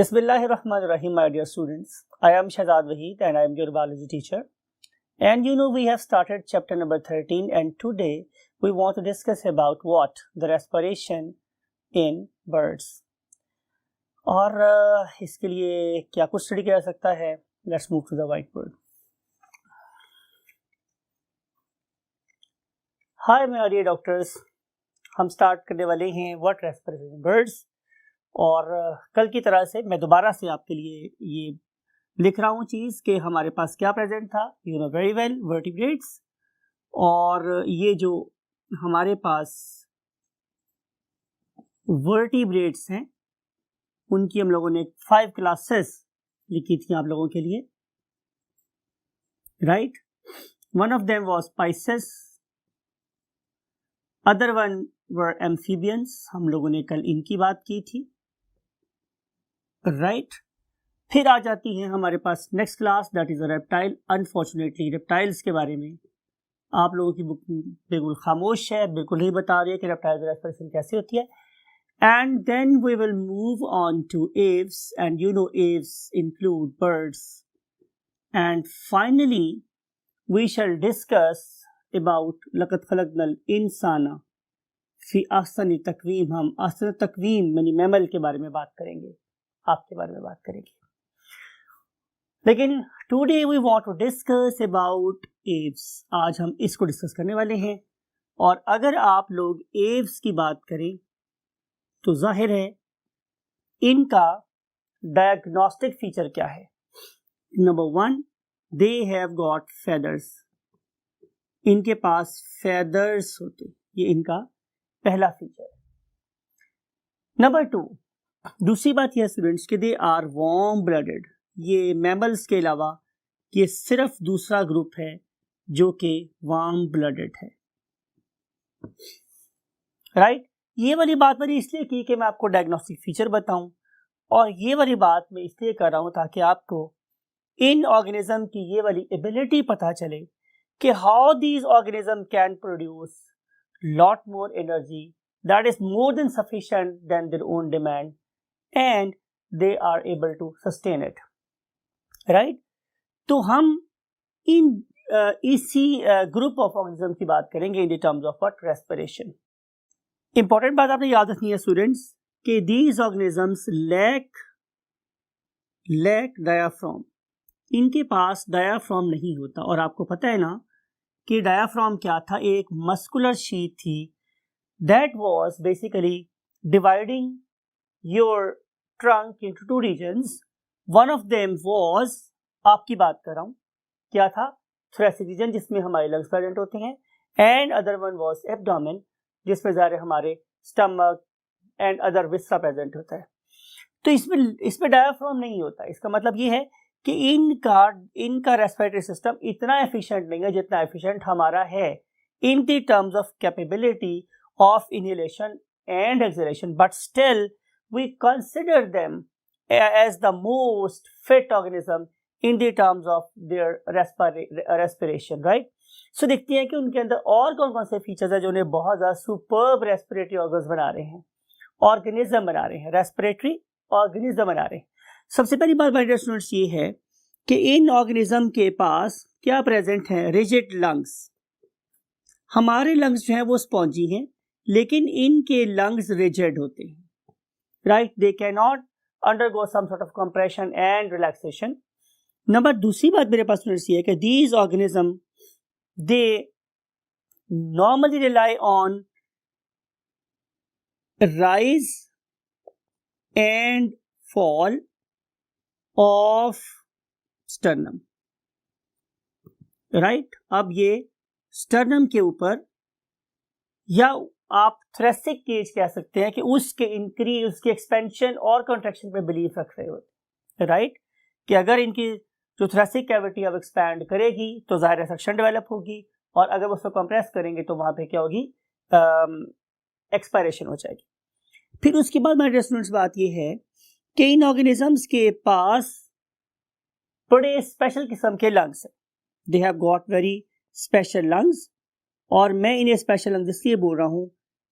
Bismillahirrahmanirrahim, my dear students. I am Shahzad Wahid and I am your biology teacher. And we have started chapter number 13 and today we want to discuss about what? The respiration in birds. और इसके लिए क्या कुछ study किया जा सकता है? Let's move to the whiteboard. Hi my dear doctors. हम स्टार्ट करने वाले हैं what respiration in birds. और कल की तरह से मैं दोबारा से आपके लिए ये लिख रहा हूँ चीज़ कि हमारे पास क्या प्रेजेंट था, वेरी वेल, वर्टिब्रेट्स। और ये जो हमारे पास वर्टिब्रेट्स हैं उनकी हम लोगों ने 5 क्लासेस लिखी थी आप लोगों के लिए, right. One of them was spices, other one were amphibians, हम लोगों ने कल इनकी बात की थी, राइट। फिर आ जाती है हमारे पास next class, that is a reptile. Unfortunately reptiles के बारे में आप लोगों की बुक बिल्कुल खामोश है, बिल्कुल नहीं बता रही है कि रेप्टाइल रेस्पिरेशन कैसे होती है। And then we will move on to aves, and aves include birds. And finally we shall discuss about लक़द ख़लक़नल इंसाना फी अहसनी तक़वीम। हम अहसन तक़वीम यानी मैमल के बारे में बात करेंगे, आपके बारे में बात करेंगे। लेकिन today we want to discuss about Aves. आज हम इसको डिस्कस करने वाले हैं। और अगर आप लोग एव्स की बात करें तो जाहिर है इनका डायग्नोस्टिक फीचर क्या है। Number 1, they have got feathers. इनके पास फेदर्स होते, ये इनका पहला फीचर है। नंबर 2, दूसरी बात यह स्टूडेंट्स कि दे आर वार्म ब्लडेड। ये मैमल्स के अलावा ये सिर्फ दूसरा ग्रुप है जो कि वार्म ब्लडेड है, राइट। ये वाली बात मैंने इसलिए की कि मैं आपको डायग्नोस्टिक फीचर बताऊं, और ये वाली बात मैं इसलिए कर रहा हूं ताकि आपको इन ऑर्गेनिज्म की ये वाली एबिलिटी पता चले कि how these organism can produce lot more energy that is more than sufficient than their own demand and they are able to sustain it, right। तो हम इन इसी ग्रुप ऑफ ऑर्गेनिज्म की बात करेंगे in the terms of what, respiration. Important बात आपने याद रखनी है स्टूडेंट्स कि दीज ऑर्गेनिजम्स लैक डायाफ्राम। इनके पास डायाफ्राम नहीं होता। और आपको पता है ना कि डायाफ्राम क्या था, एक मस्कुलर शीट थी that was basically dividing your trunk into 2 regions. One of them was, आपकी बात कर रहा हूँ, क्या था, thoracic region जिसमें हमारे lungs प्रेजेंट होते हैं, and other one was abdomen जिसमें ज़ाहिर हमारे stomach and other viscera present होता है। तो इसमें डायाफ्राम नहीं होता। इसका मतलब ये है कि इनका रेस्पिरेटरी सिस्टम इतना एफिशिएंट नहीं है जितना एफिशिएंट हमारा है in the terms of capability of inhalation and exhalation, but still we consider them as the most fit organism in the terms of their respiration, right। So देखते हैं कि उनके अंदर और कौन कौन से फीचर्स है जो उन्हें बहुत ज़्यादा सुपर्ब रेस्पिरेटरी ऑर्गन्स बना रहे हैं, ऑर्गेनिज्म बना रहे हैं, रेस्पिरेटरी ऑर्गेनिज्म बना रहे हैं। सबसे पहली बात माय डियर स्टूडेंट्स ये है कि इन ऑर्गेनिज्म के पास क्या प्रेजेंट है, रिजिड लंग्स। हमारे लंग्स जो हैं वो स्पॉन्जी हैं लेकिन इनके लंग्स रिजिड होते हैं, right. They can not undergo some sort of compression and relaxation. Number दूसरी बात मेरे पास स्टूडेंट्स ये है कि these organism they normally rely on rise and fall of sternum, right. अब ये स्टर्नम के ऊपर, या आप थ्रेसिक केज कह सकते हैं कि उसके इंक्रीज, उसके एक्सपेंशन और कॉन्ट्रैक्शन पे बिलीव रख रहे होते, राइट। कि अगर इनकी जो थ्रेसिक कैविटी अब एक्सपैंड करेगी तो ज़ाहिर सक्शन डेवलप होगी, और अगर वो उसको कंप्रेस करेंगे तो वहाँ पे क्या होगी, एक्सपायरेशन हो जाएगी। फिर उसके बाद मेरे स्टूडेंट्स बात ये है कि इन ऑर्गेनिजम्स के पास बड़े स्पेशल किस्म के लंग्स हैं। They have got very special lungs, और मैं इन्हें स्पेशल लंग्स इसलिए बोल रहा हूँ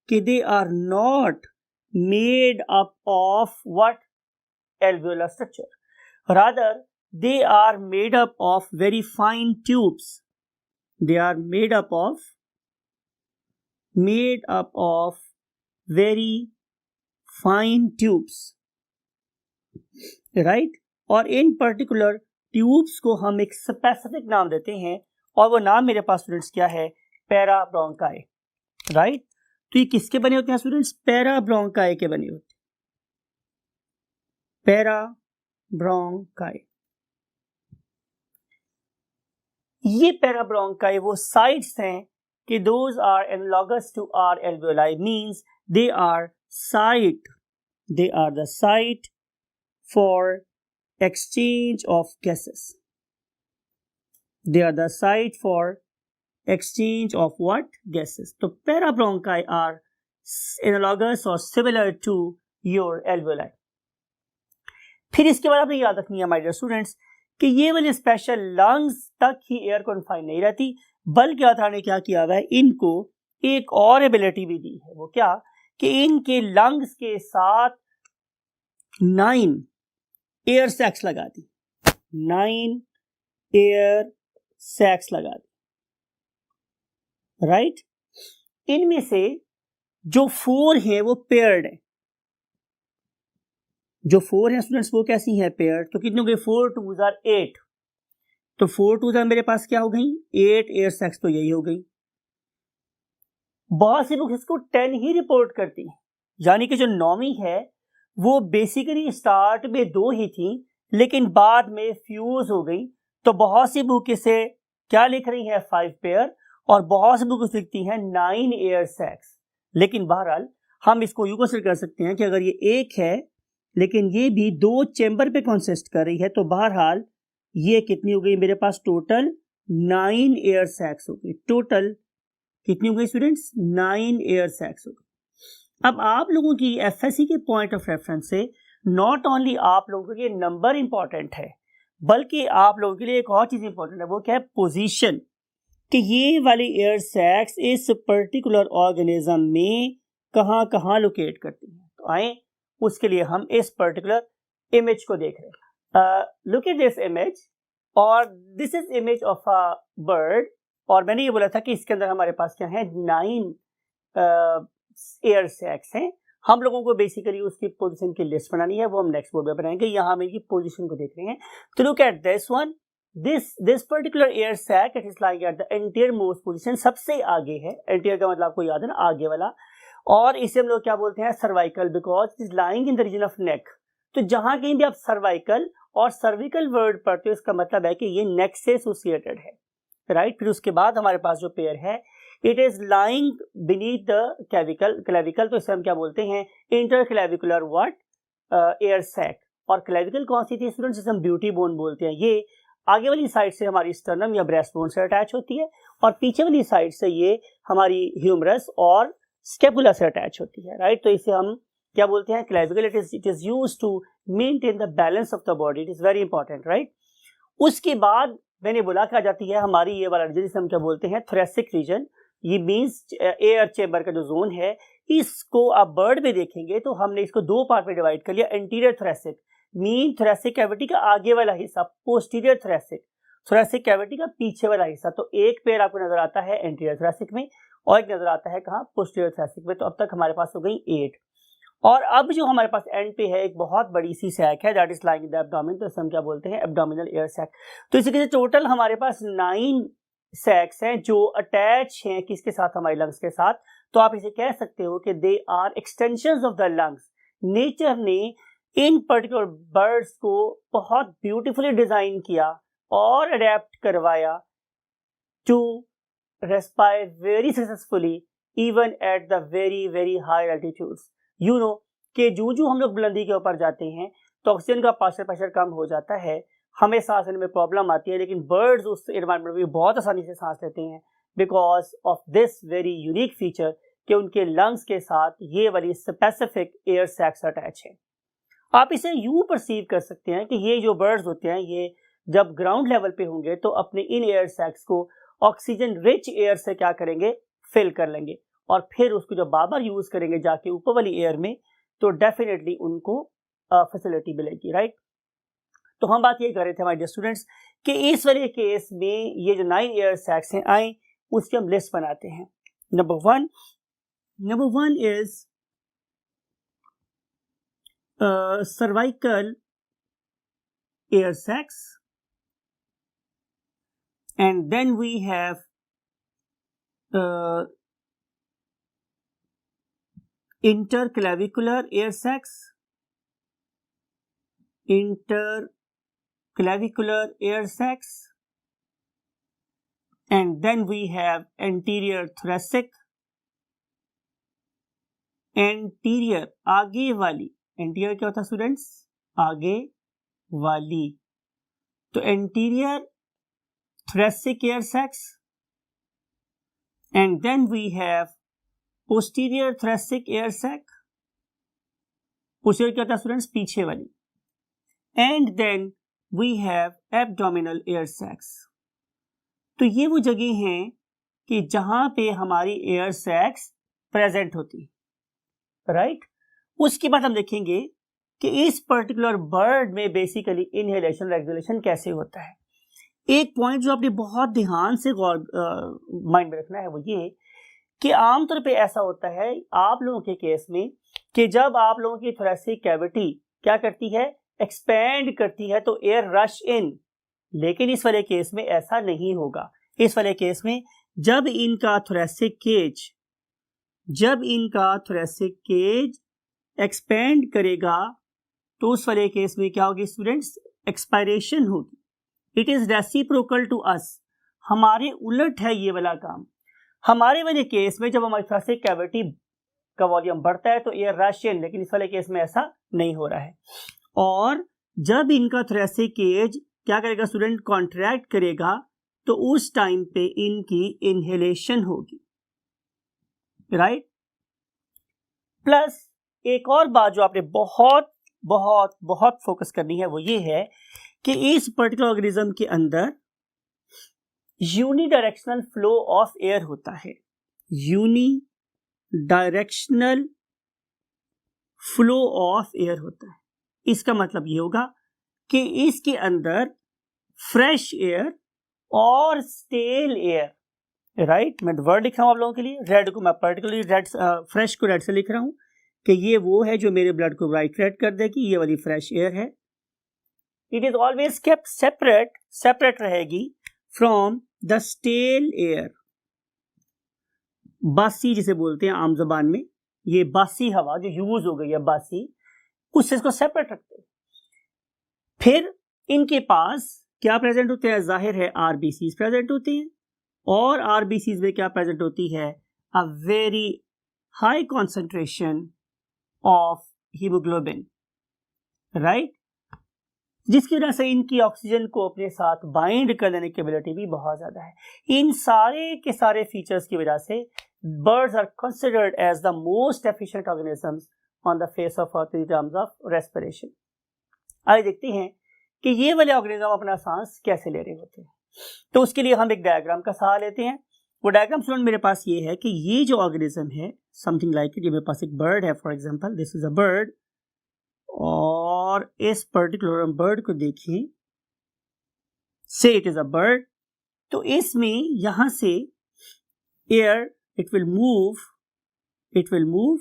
कि they are not made up of what, alveolar structure. Rather, they are made up of very fine tubes. They are made up of very fine tubes, right? और in particular tubes को हम एक specific नाम देते हैं और वो नाम मेरे पास स्टूडेंट्स क्या है? Parabronchi, right? तो ये किसके बने होते हैं स्टूडेंट्स? पैराब्रोंकाई के बने होते हैं, पैराब्रोंकाई। ये पैराब्रोंकाई वो साइट्स हैं कि those are analogous to our alveoli, means they are the site for exchange of gases. They are the site for exchange of what? Gases. So parabronchi are analogous or similar to your alveoli. फिर इसके बाद आपने याद रखनी है my dear students कि ये वाले स्पेशल लंग्स तक ही एयर कन्फाइन नहीं रहती, बल्कि ऑथर ने क्या किया हुआ है, इनको एक और एबिलिटी भी दी है। वो क्या कि इनके लंग्स के साथ 9 एयर सैक्स लगा दी, 9 एयर सैक्स लगा दी, राइट? इनमें से जो 4 हैं वो पेयर्ड है। जो 4 हैं स्टूडेंट्स वो कैसी हैं? पेयर्ड। तो कितने हो गए? 4 2s are 8। तो 4 2s मेरे पास क्या हो गई? 8 एयर सैक्स, तो यही हो गई। बहुत सी बुक इसको 10 ही रिपोर्ट करती है, यानी कि जो नॉमी है वो बेसिकली स्टार्ट में 2 ही थी लेकिन बाद में फ्यूज हो गई। तो बहुत सी बुक इसे क्या लिख रही है? 5 पेयर, और बहुत सी बुक लिखती हैं 9 एयर सैक्स। लेकिन बहरहाल हम इसको यूं कंसीडर कर सकते हैं कि अगर ये एक है लेकिन ये भी 2 चेंबर पे कंसिस्ट कर रही है, तो बहरहाल ये कितनी हो गई मेरे पास? टोटल 9 एयर सैक्स हो गई। टोटल कितनी हो गई स्टूडेंट्स? 9 एयर सैक्स हो गई। अब आप लोगों की एफएससी के पॉइंट ऑफ रेफरेंस से नॉट ओनली आप लोगों के लिए नंबर इंपॉर्टेंट है, बल्कि आप लोगों के लिए एक और चीज इंपॉर्टेंट है, वो क्या है? पोजीशन, कि ये वाली एयर सैक्स इस पर्टिकुलर ऑर्गेनिज्म में कहां कहां लोकेट करती हैं। तो आए उसके लिए हम इस पर्टिकुलर इमेज को देख रहे हैं। लुक एट दिस इमेज, और this is image of a bird, और मैंने ये बोला था कि इसके अंदर हमारे पास क्या है? 9 एयर सैक्स हैं। हम लोगों को बेसिकली उसकी पोजीशन की लिस्ट बनानी है, वो हम नेक्स्ट बोर्ड में बनाएंगे। यहाँ हम इनकी पोजीशन को देख रहे हैं। तो look at this one, this particular air sac it is lying at the anterior most position, सबसे आगे है। एंटीरियर का मतलब आपको याद है ना, आगे वाला। और इसे हम लोग क्या बोलते हैं? Cervical, because it is lying in the region of neck. तो जहां कहीं भी आप सर्वाइकल और सर्विकल वर्ड पढ़ते हो, इसका मतलब है कि ये नेक से एसोसिएटेड है, राइट? फिर उसके बाद हमारे पास जो पेयर है, it is lying beneath the clavicle. तो इसे हम क्या बोलते हैं? Interclavicular what? Air sac. और क्लेविकल कौन सी थी स्टूडेंट्स? जिसे हम ब्यूटी बोन बोलते हैं। ये आगे वाली साइड से हमारी स्टर्नम या ब्रेस्ट बोन से अटैच होती है, और पीछे वाली साइड से ये हमारी ह्यूमरस और स्केपुला से अटैच होती है, राइट? तो इसे हम क्या बोलते हैं? Clavicle. It is used to maintain the balance of the body. It is very important, right? उसके बाद मैंने बोला क्या जाती है हमारी ये वाला रीजन, जिसे हम क्या बोलते हैं? Thoracic region. ये मींस एयर चेंबर का जो जोन है, इसको आप बर्ड में देखेंगे तो हमने इसको 2 पार्ट में डिवाइड कर लिया। Anterior thoracic mean thoracic cavity का आगे वाला हिस्सा, पोस्टीरियर थोरेसिक थोरेसिक कैविटी का पीछे वाला हिस्सा। तो एक पेयर आपको नजर आता है एंटीरियर थोरेसिक में और एक नजर आता है कहाँ? पोस्टीरियर थोरेसिक में। तो अब तक हमारे पास हो गई 8। और अब जो हमारे पास एंड पे है एक बहुत बड़ी सी सैक है, that is lying in the abdomen. तो इसे हम क्या बोलते हैं? Abdominal air sac. तो इसी के टोटल हमारे पास 9 सैक्स हैं जो अटैच हैं किसके साथ? हमारे लंग्स के साथ। तो आप इसे कह सकते हो कि they are extensions of the lungs. Nature ने इन पर्टिकुलर बर्ड्स को बहुत ब्यूटीफुली डिजाइन किया और अडेप्ट करवाया to respire very successfully even at the very very high altitudes. You know कि जो हम लोग बुलंदी के ऊपर जाते हैं तो ऑक्सीजन का पार्शियल प्रेशर कम हो जाता है, हमें सांस लेने में प्रॉब्लम आती है, लेकिन बर्ड्स उस एनवायरनमेंट में बहुत आसानी से सांस लेते हैं because of this very unique feature कि उनके लंग्स के साथ ये वाली स्पेसिफिक एयर सैक्स अटैच है। आप इसे यूं परसीव कर सकते हैं कि ये जो बर्ड्स होते हैं ये जब ग्राउंड लेवल पे होंगे तो अपने इन एयर सैक्स को ऑक्सीजन रिच एयर से क्या करेंगे? फिल कर लेंगे, और फिर उसको जब बार बार यूज करेंगे जाके ऊपर वाली एयर में, तो डेफिनेटली उनको फैसिलिटी मिलेगी, राइट। तो हम बात ये कर रहे थे हमारे स्टूडेंट्स कि इस वाले केस में ये जो 9 एयर सैक्स हैं आए, उसकी हम लिस्ट बनाते हैं। Number one is cervical air sacs, and then we have interclavicular air sacs, and then we have anterior thoracic, anterior आगे वाली, एंटीरियर क्या होता है स्टूडेंट्स, आगे वाली, तो anterior thoracic air sacs, and then we have posterior thoracic air sac, posterior क्या होता है स्टूडेंट्स, पीछे वाली, and then we have abdominal air sacs। तो ये वो जगह हैं कि जहां पे हमारी एयर सैक्स प्रेजेंट होती है, राइट। उसके बाद हम देखेंगे कि इस पर्टिकुलर बर्ड में बेसिकली इनहेलेशन रेगुलेशन कैसे होता है। एक पॉइंट जो आपने बहुत ध्यान से माइंड में रखना है वो ये कि आमतौर पे ऐसा होता है आप लोगों के केस में कि जब आप लोगों की थोरेसिक कैविटी क्या करती है, एक्सपेंड करती है, तो एयर रश इन, लेकिन इस वाले केस में ऐसा नहीं होगा। इस वाले केस में जब इनका थोरेसिक केज एक्सपेंड करेगा तो उस वाले केस में क्या होगी स्टूडेंट्स, एक्सपायरेशन होगी। It is reciprocal to us, हमारे उलट है ये वाला काम। हमारे वाले केस में जब हमारी थोरेसिक कैविटी का वॉल्यूम बढ़ता है तो एयर रश इन, लेकिन इस वाले केस में ऐसा नहीं हो रहा है। और जब इनका थोरेसिक केज क्या करेगा स्टूडेंट, कॉन्ट्रैक्ट करेगा, तो उस टाइम पे इनकी इनहेलेशन होगी, राइट। प्लस एक और बात जो आपने बहुत बहुत बहुत फोकस करनी है वो ये है कि इस पर्टिकुलर ऑर्गेनिज्म के अंदर यूनिडायरेक्शनल फ्लो ऑफ एयर होता है, यूनिडायरेक्शनल फ्लो ऑफ एयर होता है। इसका मतलब ये होगा कि इसके अंदर फ्रेश एयर और स्टेल एयर, राइट। मैं वर्ड लिख रहा हूं आप लोगों के लिए, रेड को मैं पर्टिकुलरली रेड, फ्रेश को रेड से लिख रहा हूं कि ये वो है जो मेरे ब्लड को ब्राइट रेड कर देगी, ये वाली फ्रेश एयर है। It is always kept separate रहेगी फ्रॉम द स्टेल एयर, बासी जिसे बोलते हैं आम जबान में, ये बासी हवा जो यूज हो गई है बासी, उससे इसको सेपरेट रखते हैं। फिर इनके पास क्या प्रेजेंट होते हैं, जाहिर है आरबीसीज प्रेजेंट होती हैं, और आरबीसीज में क्या प्रेजेंट होती है, a very high concentration of haemoglobin, right, जिसकी वजह से इनकी ऑक्सीजन को अपने साथ बाइंड कर लेने की एबिलिटी भी बहुत ज्यादा है। इन सारे के सारे फीचर्स की वजह से birds are considered as the most efficient organisms on the face of earth in terms of respiration। आइए देखते हैं कि ये वाले ऑर्गेनिज्म अपना सांस कैसे ले रहे होते हैं। तो उसके लिए हम एक डायग्राम का सहारा लेते हैं। वो डायग्राम स्टूडेंट मेरे पास ये है कि ये जो ऑर्गेनिज्म है समथिंग लाइक ये मेरे पास एक बर्ड है, for example this is a bird, और इस पर्टिकुलर बर्ड को देखिए, से इट इज अ बर्ड, तो इसमें यहां से air it will move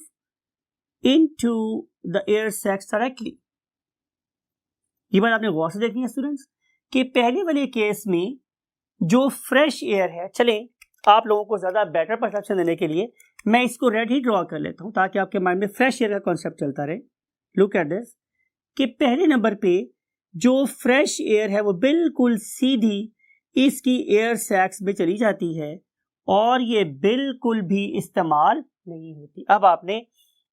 into the air sacs directly। ये बात आपने गौर से देखनी है स्टूडेंट्स कि पहले वाले केस में जो फ्रेश एयर है, चले आप लोगों को ज्यादा बेटर परसेप्शन देने के लिए मैं इसको रेड ही ड्रॉ कर लेता हूं ताकि आपके माइंड में फ्रेश एयर का कॉन्सेप्ट चलता रहे। लुक एट दिस कि पहले नंबर पे जो फ्रेश एयर है वो बिल्कुल सीधी इसकी एयर सैक्स में चली जाती है और ये बिल्कुल भी इस्तेमाल नहीं होती। अब आपने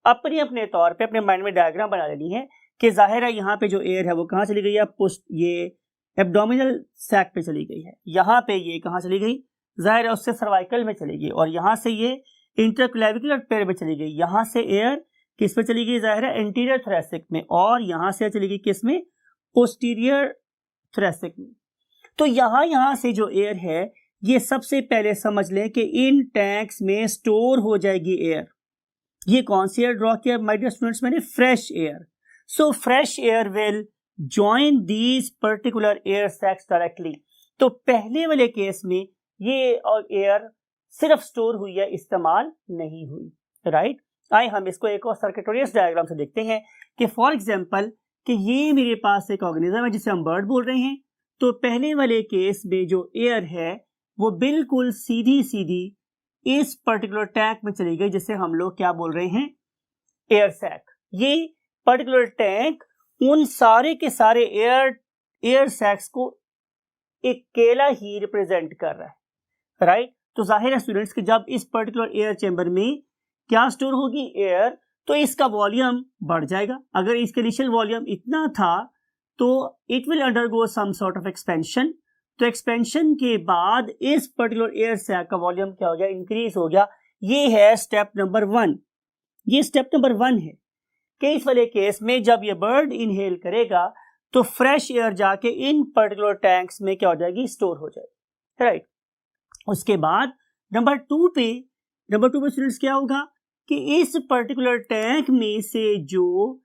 अपने तौर पे अपने माइंड में डायग्राम बना लेनी है कि जाहिर है यहाँ पे जो एयर है वो कहाँ चली गई है, ये एब्डोमिनल सैक पे चली गई है, यहाँ पे ये कहाँ चली गई, जाहिर है उससे सर्वाइकल में चली गई, और यहाँ से ये इंटरक्लेविकुलर पेयर में चली गई, यहाँ से एयर किस पे चली गई, जाहिर है एंटीरियर थोरेसिक में, और यहाँ से चली गई किस में, पोस्टीरियर थोरेसिक में। तो यहाँ से जो एयर है ये सबसे पहले समझ लें कि इन टैंक्स में स्टोर हो जाएगी एयर। ये कौन सी एयर ड्रॉ किया माय डियर स्टूडेंट्स मैंने, fresh air. So fresh air will join these particular air sacs directly. तो पहले वाले केस में ये एयर सिर्फ स्टोर हुई है, इस्तेमाल नहीं हुई, राइट। आइए हम इसको एक और सर्किटोरियस डायग्राम से देखते हैं कि फॉर एग्जांपल कि ये मेरे पास एक ऑर्गेनिज्म है जिसे हम बर्ड बोल रहे हैं। तो पहले वाले केस में जो एयर है वो बिल्कुल सीधी सीधी इस पर्टिकुलर टैंक में चली गई, जिसे हम लोग क्या बोल रहे हैं, एयर सैक। ये पर्टिकुलर टैंक उन सारे के सारे एयर सैक्स को अकेला ही रिप्रेजेंट कर रहा है, राइट। तो जाहिर है स्टूडेंट्स कि जब इस पर्टिकुलर एयर चैम्बर में क्या स्टोर होगी, एयर, तो इसका वॉल्यूम बढ़ जाएगा। अगर इसका इनिशियल वॉल्यूम इतना था तो it will undergo some sort of expansion. तो एक्सपेंशन के बाद इस पर्टिकुलर एयर सैक का वॉल्यूम क्या हो गया, इंक्रीज हो गया। ये है स्टेप नंबर 1। ये स्टेप नंबर 1 है कि इस वाले केस में जब ये बर्ड इनहेल करेगा तो फ्रेश एयर जाके इन पर्टिकुलर टैंक्स में क्या हो जाएगी, स्टोर हो जाएगी, राइट। उसके बाद नंबर 2 पे स्टूडेंट्स क्या होगा कि इस पर्टिकुलर टैंक में से जो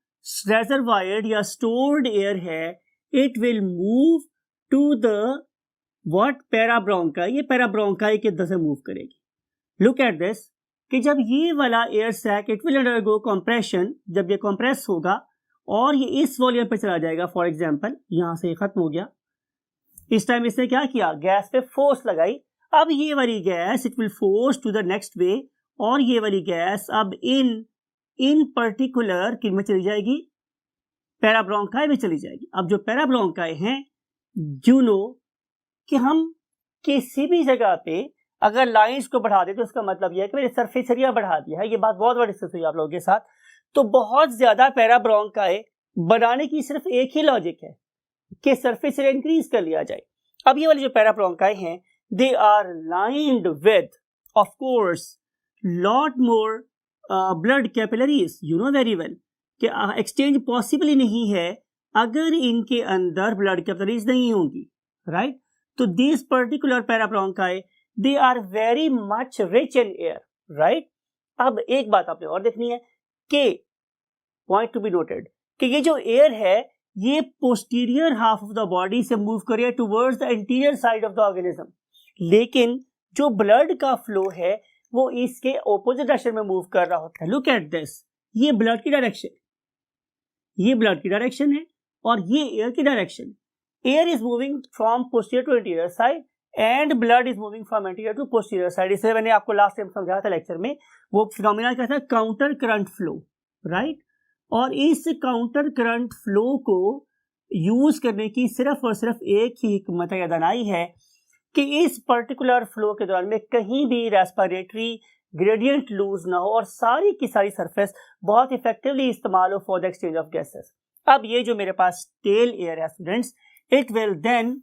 रेजर्वायर या स्टोर्ड एयर है, it will move to the what, parabronchi. ये पैराब्रोंकाई के अंदर से मूव करेगी। लुक एट दिस कि जब ये वाला air sac it will undergo compression, जब ये कंप्रेस होगा और ये इस वॉल्यूम पे चला जाएगा, फॉर एग्जांपल यहां से खत्म हो गया, इस टाइम इसने क्या किया, गैस पे फोर्स लगाई। अब ये वाली gas it will force to the next way, और ये वाली गैस अब इन पर्टिकुलर किन में चली जाएगी, पैराब्रोंकाई में चली जाएगी। अब जो पैराब्रोंकाई हैं, यू नो कि हम किसी भी जगह पे अगर लाइंस को बढ़ा दे तो इसका मतलब यह है कि मैंने सरफेस एरिया बढ़ा दिया है। ये बात बहुत बार डिस्कस हुई आप लोगों के साथ। तो बहुत ज्यादा पैराब्रोंकाई बनाने की सिर्फ एक ही लॉजिक है कि सरफेस एरिया इंक्रीज कर लिया जाए। अब ये वाली जो पैराब्रोंकाई हैं, they are lined with of course lot more blood capillaries. You know very well कि एक्सचेंज पॉसिबल ही नहीं है अगर इनके अंदर ब्लड कैपिलरीज नहीं होंगी, राइट। तो this particular parabronchi they are very much rich in air, right. अब एक बात आपने और देखनी है कि पॉइंट टू बी नोटेड कि ये जो एयर है ये posterior half of the body से मूव कर रही है towards the interior side of the organism, लेकिन जो ब्लड का फ्लो है वो इसके ऑपोजिट डायरेक्शन में मूव कर रहा होता है। लुक एट दिस, ये ब्लड की डायरेक्शन, ये ब्लड की डायरेक्शन है और ये एयर की direction. Air is moving from posterior to interior side and blood is moving from interior to posterior side. इसे मैंने आपको लास्ट टाइम समझाया था लेक्चर में। वो फिनोमिना क्या था, काउंटर करंट फ्लो, राइट। और इस काउंटर करंट फ्लो को यूज करने की सिर्फ और सिर्फ एक ही हिकमत या दानाई है कि इस पर्टिकुलर फ्लो के दौरान में कहीं भी रेस्पिरेटरी ग्रेडियंट लूज ना हो और सारी की सारी सरफेस बहुत इफेक्टिवली इस्तेमाल हो for the exchange of gases. अब ये जो मेरे पास टेल एयर है students, it will then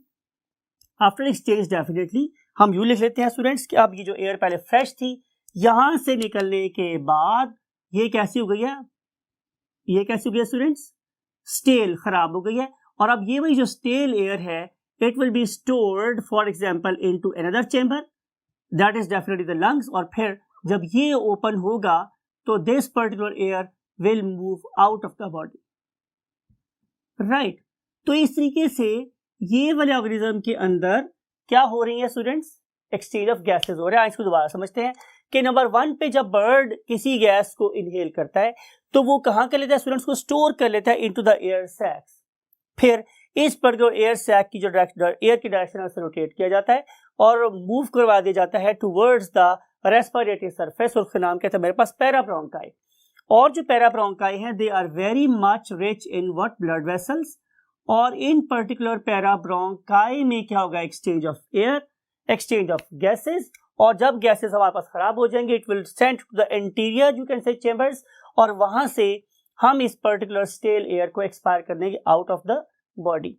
after exchange definitely हम यू लिख लेते हैं स्टूडेंट्स कि अब ये जो एयर पहले फ्रेश थी, यहां से निकलने के बाद ये कैसी हो गई है, ये कैसी हो गई है स्टूडेंट्स, स्टेल, खराब हो गई है। और अब ये वही जो स्टेल एयर है it will be stored for example into another chamber that is definitely the lungs, और फिर जब ये ओपन होगा तो this particular air will move out of the body, right। तो इस तरीके से ये वाले ऑर्गेनिज्म के अंदर क्या हो रही है स्टूडेंट्स, एक्सचेंज ऑफ गैसेस हो रहा है। इसको दोबारा समझते हैं कि नंबर 1 पे जब बर्ड किसी गैस को इनहेल करता है तो वो कहां कर लेता है स्टूडेंट्स, को स्टोर कर लेता है इनटू द एयर सैक्स। फिर इस पर्टिकुलर एयर सैक की जो एयर की डायरेक्शन से रोटेट किया जाता है और मूव करवा दिया जाता है टुवर्ड्स द रेस्पिरेटरी सरफेस, और उसका नाम कहता है मेरे पास पैराब्रोंकाई। और जो पैराब्रोंकाई हैं they are very much rich in what, blood vessels. और इन पर्टिकुलर पैराब्रोंकाई में क्या होगा, exchange of air, exchange of gases. और जब गैसेस हमारे पास खराब हो जाएंगे it will send to the interior you can say chambers, और वहां से हम इस पर्टिकुलर स्टेल एयर को एक्सपायर कर देंगे आउट ऑफ द बॉडी।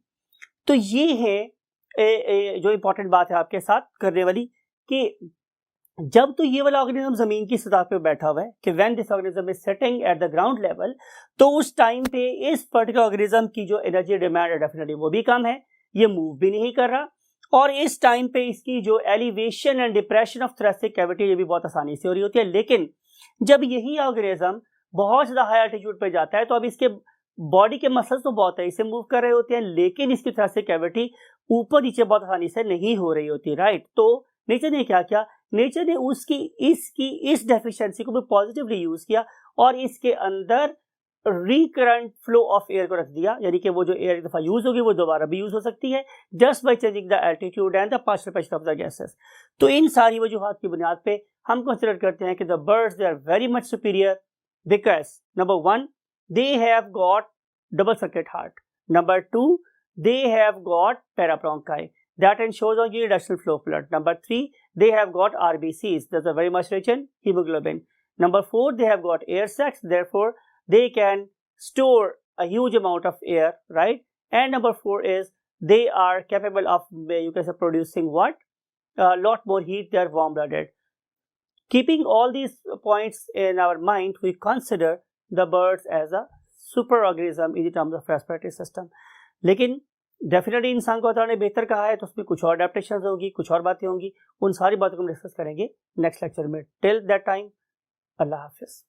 तो ये है जो इंपॉर्टेंट बात है आपके साथ करने वाली कि जब तो ये वाला ऑर्गेनिज्म जमीन की सतह पे बैठा हुआ है कि when this organism is sitting at the ground level, तो उस टाइम पे इस पर्टिकुलर ऑर्गेनिज्म की जो एनर्जी डिमांड है डेफिनेटली वो भी कम है, ये मूव भी नहीं कर रहा। और इस टाइम पे इसकी जो elevation and depression of thoracic cavity ये भी बहुत आसानी से हो रही होती है। लेकिन जब यही ऑर्गेनिज्म बहुत ज्यादा हाई एल्टीट्यूड पे जाता है तो अब इसके बॉडी के मसल्स तो बहुत है, इसे मूव कर रहे होते हैं, लेकिन इसकी थोरेसिक कैविटी ऊपर नीचे बहुत आसानी से नहीं हो रही होती, राइट। तो नेचर ने क्या किया, नेचर ने इस डेफिशिएंसी को भी पॉजिटिवली यूज किया और इसके अंदर रिकरेंट फ्लो ऑफ एयर को रख दिया, यानी कि वो जो एयर एक दफा यूज होगी वो दोबारा भी यूज हो सकती है just by changing the altitude and the partial pressure of the gases. तो इन सारी वजूहात की बुनियाद पे हम कंसिडर करते हैं कि the birds they are very much superior because number 1 they have got double circuit heart, number 2 they have got parabronchi that ensures on unidirectional flow of blood, number 3 they have got RBCs that are very much rich in hemoglobin, number 4 they have got air sacs, therefore they can store a huge amount of air, right, and number 4 is they are capable of, you can say, producing what, a lot more heat, they are warm blooded. Keeping all these points in our mind, we consider the birds as a superorganism in terms of respiratory system. लेकिन definitely इंसान को अल्लाह ने बेहतर कहा है, तो उसमें कुछ और अडेप्टेशन होगी, कुछ और बातें होंगी, उन सारी बातों को हम डिस्कस करेंगे नेक्स्ट लेक्चर में। Till that time, Allah Hafiz.